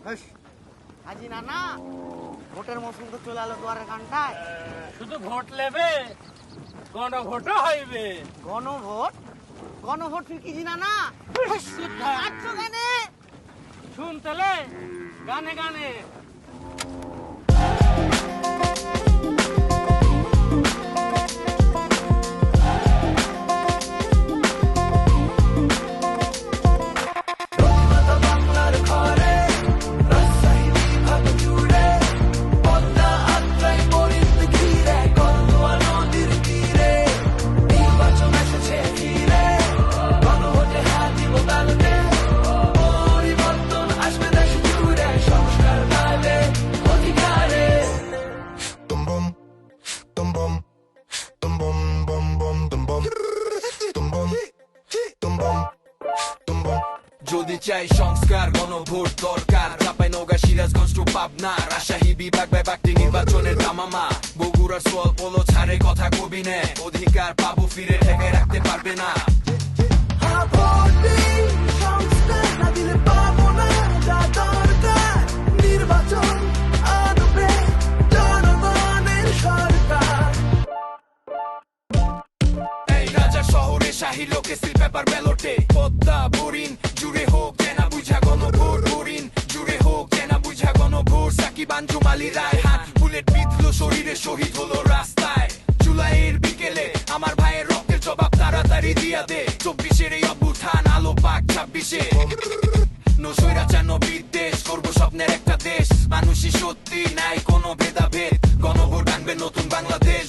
আজি না না ভোটের মৌসুম তো চলে এলো দুয়ারের কানটায়। শুধু ভোট নেবে, গণভোটও হইবে। গণভোট? গণভোট তুই কি জিনা না? আচ্ছা গানে শুনতেলে গানে গানে যদি চাই সংস্কার গণভোট দরকার। চাঁপাইনওগাঁ, সিরাজগঞ্জ টু পাবনা, রাজশাহী বিভাগ ব্যক্তি নির্বাচনের দামামা। বগুড়ার সোয়াল পোলো ছাড়ে কথা কবি নে, অধিকার পাবো ফিরে ঠেকায় রাখতে পারবে না। শহরে শাহী লোকে সিল পেপার ব্যালটে পদ্মা বোরিং জুড়ে হোক জেনা বুঝা গণভোট, বোরিং জুড়ে হোক জেনা বুঝা গণভোট। সাকিব আঞ্জুম আলী রায় হাত বুলেট বিঁধলো শরীরে, শহীদ হলো রাস্তায়। জুলাইয়ের বিকেলে আমার ভাইয়ের রক্তের জবাব তাড়াতাড়ি দিয়া দে। 24-এর এই অভ্যুত্থান আলো পাক 26-এ। নৈরাচার বিদ্বেষ করবো স্বপ্নের একটা দেশ, মানুষই সত্যি নাই কোনো ভেদাভেদ। গণভোট আনবে নতুন বাংলাদেশ,